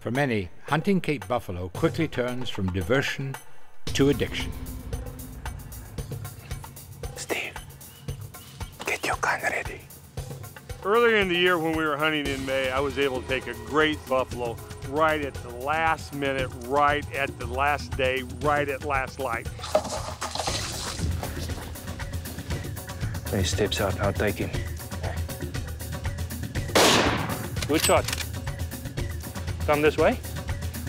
For many, hunting Cape buffalo quickly turns from diversion to addiction. Steve, get your gun ready. Earlier in the year when we were hunting in May, I was able to take a great buffalo right at the last minute, right at the last day, right at last light. When he steps out, I'll take him. Good shot. Come this way.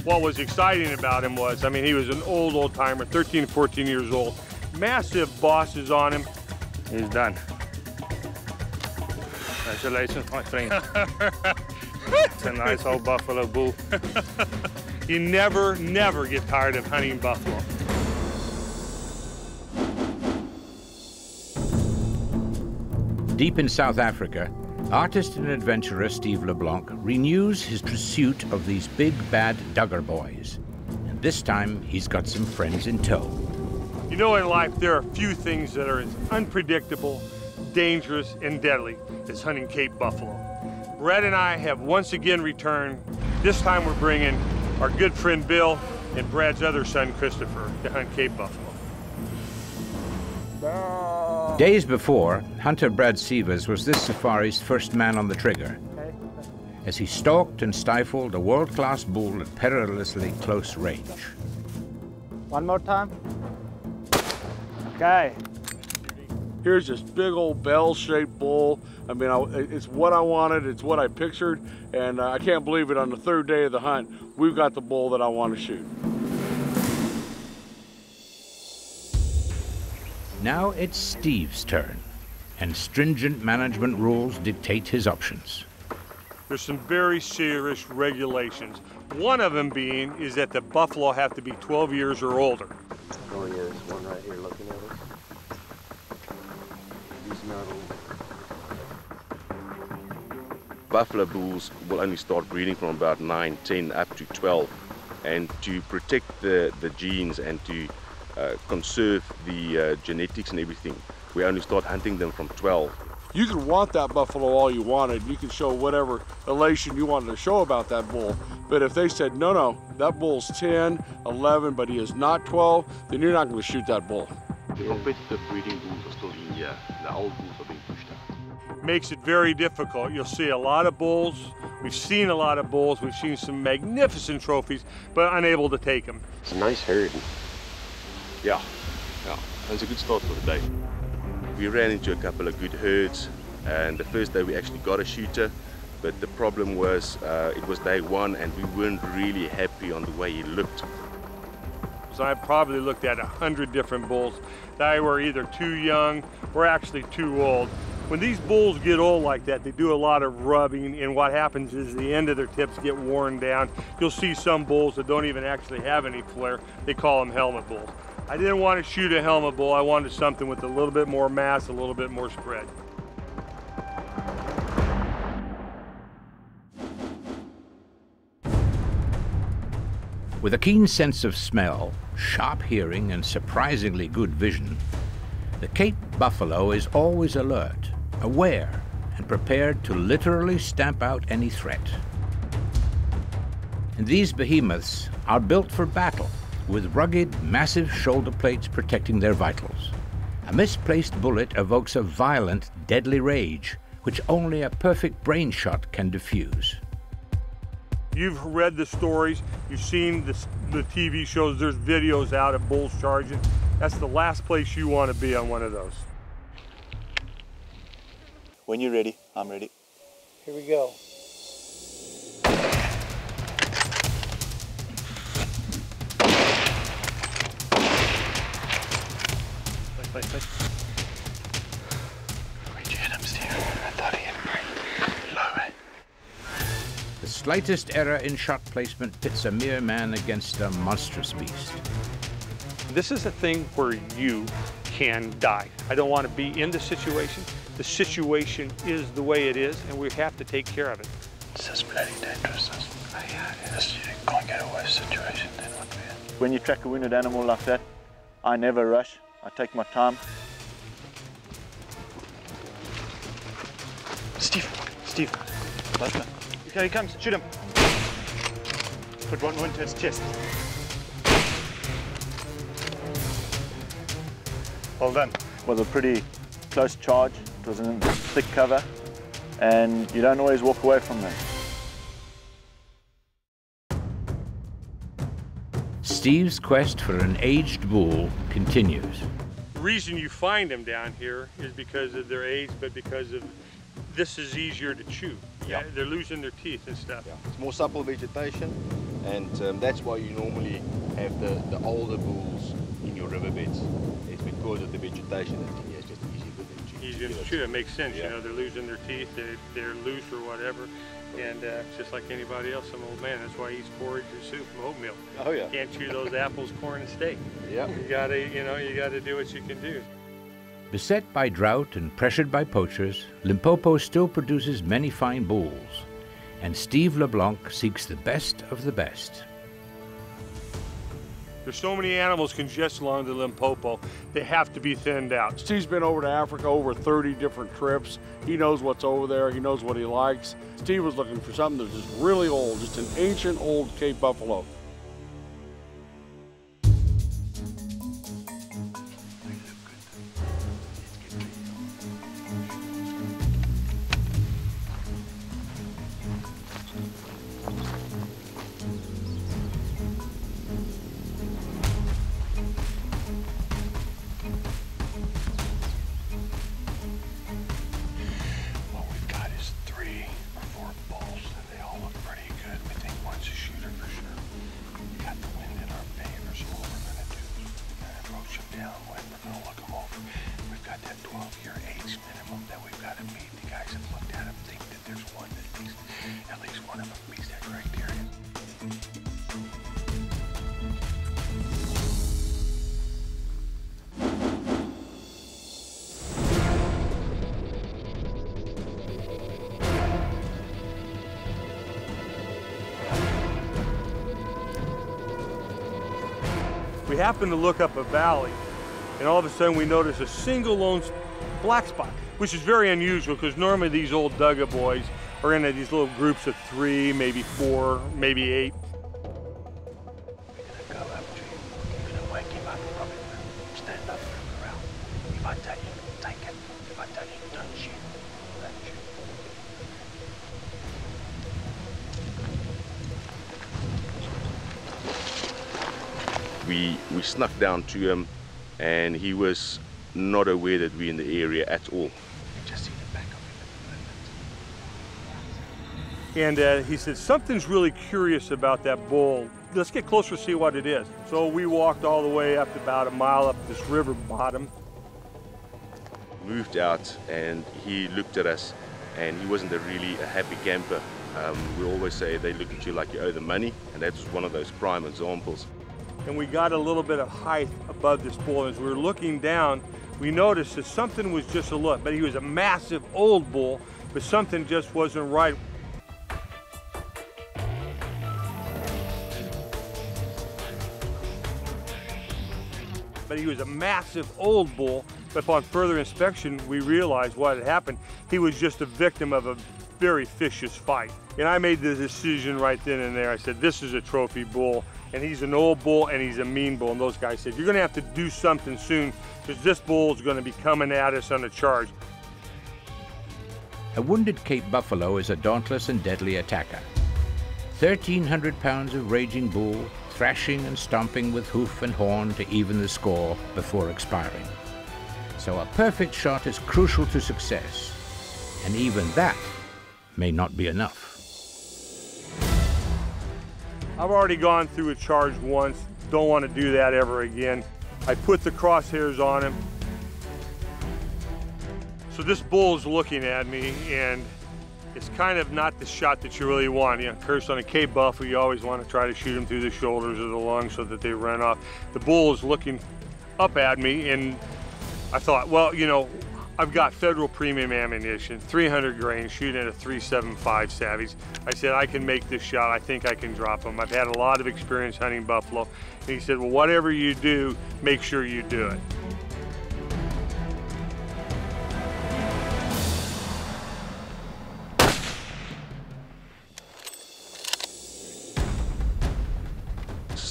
What was exciting about him was, I mean, he was an old timer, 13, 14 years old. Massive bosses on him. He's done. Congratulations, my friend. It's a nice old buffalo bull. You never get tired of hunting buffalo. Deep in South Africa, artist and adventurer Steve LeBlanc renews his pursuit of these big bad Duggar boys. And this time, he's got some friends in tow. You know, in life, there are few things that are as unpredictable, dangerous, and deadly as hunting Cape buffalo. Brad and I have once again returned. This time we're bringing our good friend Bill and Brad's other son, Christopher, to hunt Cape buffalo. Days before, hunter Brad Sievers was this safari's first man on the trigger, as he stalked and stifled a world-class bull at perilously close range. One more time. Okay. Here's this big old bell-shaped bull. I mean, it's what I wanted, it's what I pictured, and I can't believe it, on the third day of the hunt, we've got the bull that I want to shoot. Now it's Steve's turn, and stringent management rules dictate his options. There's some very serious regulations. One of them being is that the buffalo have to be 12 years or older. Oh yeah, there's one right here looking at us. He's not old. Buffalo bulls will only start breeding from about 9, 10, up to 12. And to protect the genes and to conserve the genetics and everything, we only start hunting them from 12. You can want that buffalo all you wanted. You can show whatever elation you wanted to show about that bull. But if they said, no, that bull's 10, 11, but he is not 12, then you're not going to shoot that bull. The competitive breeding bulls are still in here. The old bulls are being pushed out. Makes it very difficult. You'll see a lot of bulls. We've seen a lot of bulls. We've seen some magnificent trophies, but unable to take them. It's a nice herd. Yeah, it was a good start for the day. We ran into a couple of good herds, and the first day we actually got a shooter, but the problem was it was day one and we weren't really happy on the way he looked. So I probably looked at 100 different bulls that were either too young or actually too old. When these bulls get old like that, they do a lot of rubbing, and what happens is the end of their tips get worn down. You'll see some bulls that don't even actually have any flare. They call them helmet bulls. I didn't want to shoot a helmet bull. I wanted something with a little bit more mass, a little bit more spread. With a keen sense of smell, sharp hearing, and surprisingly good vision, the Cape buffalo is always alert, aware, and prepared to literally stamp out any threat. And these behemoths are built for battle, with rugged, massive shoulder plates protecting their vitals. A misplaced bullet evokes a violent, deadly rage, which only a perfect brain shot can diffuse. You've read the stories, you've seen the TV shows, there's videos out of bulls charging. That's the last place you want to be on one of those. When you're ready, I'm ready. Here we go. Wait. Where'd you hit him, Steve? I thought he hit him right. Low. The slightest error in shot placement pits a mere man against a monstrous beast. This is a thing where you can die. I don't want to be in the situation. The situation is the way it is, and we have to take care of it. This is bloody dangerous. You can't get a worse situation than what we're in. When you track a wounded animal like that, I never rush. I take my time. Steve. Okay, he comes. Shoot him. Put one more into its chest. Well done. It was a pretty close charge. It was in thick cover, and you don't always walk away from that. Steve's quest for an aged bull continues. The reason you find them down here is because of their age, but because of this is easier to chew. Yeah, they're losing their teeth and stuff. Yeah. It's more supple vegetation, and that's why you normally have the older bulls in your riverbeds. It's because of the vegetation that it's just easier for them to chew. Easier to chew, it makes sense. Yeah. You know, they're losing their teeth, they're loose or whatever. And just like anybody else, some old man, that's why he eats porridge and soup and oatmeal. Oh yeah. Can't chew those apples, corn, and steak. Yeah. You gotta do what you can do. Beset by drought and pressured by poachers, Limpopo still produces many fine bulls, and Steve LeBlanc seeks the best of the best. There's so many animals congested along the Limpopo, they have to be thinned out. Steve's been over to Africa over 30 different trips. He knows what's over there. He knows what he likes. Steve was looking for something that's just really old, just an ancient old Cape buffalo. We happened to look up a valley, and all of a sudden we noticed a single lone black spot, which is very unusual because normally these old Dugga boys are in these little groups of 3, maybe 4, maybe 8. Go up to him. You're gonna wake him up. Probably stand up, look around. If I tell you, take it. If I tell you, don't shoot. Don't shoot. We snuck down to him, and he was not aware that we're in the area at all. Just see the back of him. And he said, something's really curious about that bull. Let's get closer to see what it is. So we walked all the way up about a mile up this river bottom. Moved out, and he looked at us, and he wasn't really a happy camper. We always say they look at you like you owe them money, and that's one of those prime examples. And we got a little bit of height above this bull. As we were looking down, we noticed that something was just a look, but he was a massive old bull, but something just wasn't right. But he was a massive old bull, but upon further inspection, we realized what had happened. He was just a victim of a very vicious fight. And I made the decision right then and there. I said, this is a trophy bull, and he's an old bull, and he's a mean bull. And those guys said, you're gonna have to do something soon, because this bull is gonna be coming at us on a charge. A wounded Cape buffalo is a dauntless and deadly attacker. 1,300 pounds of raging bull, thrashing and stomping with hoof and horn to even the score before expiring. So a perfect shot is crucial to success, and even that may not be enough. I've already gone through a charge once, don't want to do that ever again. I put the crosshairs on him. So this bull is looking at me, and it's kind of not the shot that you really want. You know, of course, on a Cape buffalo, you always want to try to shoot him through the shoulders or the lungs so that they run off. The bull is looking up at me, and I thought, well, you know, I've got federal premium ammunition, 300 grain, shooting at a 375 Savvies. I said, I can make this shot. I think I can drop him. I've had a lot of experience hunting buffalo. And he said, well, whatever you do, make sure you do it.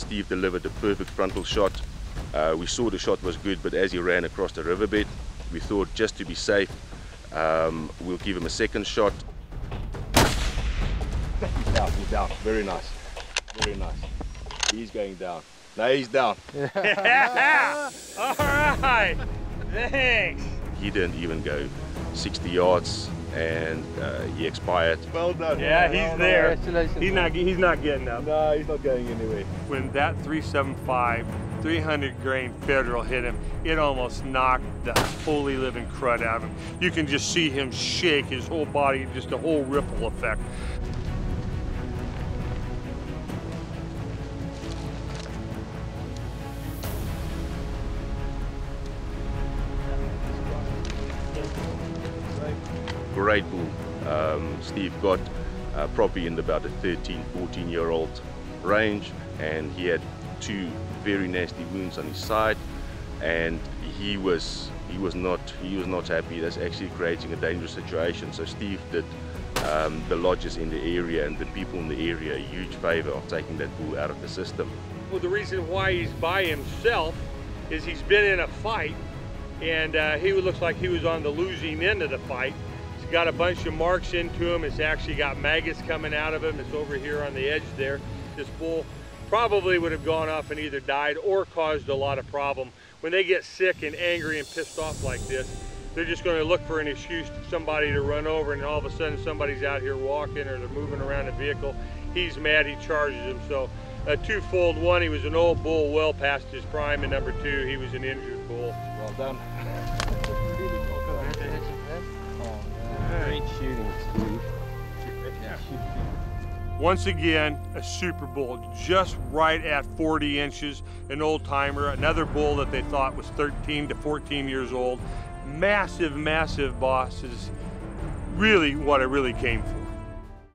Steve delivered a perfect frontal shot. We saw the shot was good, but as he ran across the riverbed, we thought just to be safe, we'll give him a second shot. He's down. Very nice. Very nice. He's going down. Now he's down. Yeah! All right! Thanks! He didn't even go 60 yards and he expired. Well done. Yeah, he's there. Congratulations. He's not getting up. No, he's not going anywhere. When that 375, 300 grain Federal hit him, it almost knocked the holy living crud out of him. You can just see him shake his whole body, just a whole ripple effect. Great bull. Steve got probably in about a 13, 14-year-old range, and he had 2 very nasty wounds on his side, and he was not happy. That's actually creating a dangerous situation. So Steve did the lodges in the area and the people in the area a huge favor of taking that bull out of the system. Well, the reason why he's by himself is he's been in a fight, and he looks like he was on the losing end of the fight. He's got a bunch of marks into him. It's actually got maggots coming out of him. It's over here on the edge there. This bull probably would have gone off and either died or caused a lot of problem. When they get sick and angry and pissed off like this, they're just going to look for an excuse for somebody to run over, and all of a sudden somebody's out here walking or they're moving around a vehicle. He's mad, he charges him. So a twofold: one, he was an old bull well past his prime, and number 2, he was an injured bull. Well done. Great shooting, Steve. Once again, a super bull, just right at 40 inches, an old timer, another bull that they thought was 13 to 14 years old. Massive, massive boss is really what I really came for.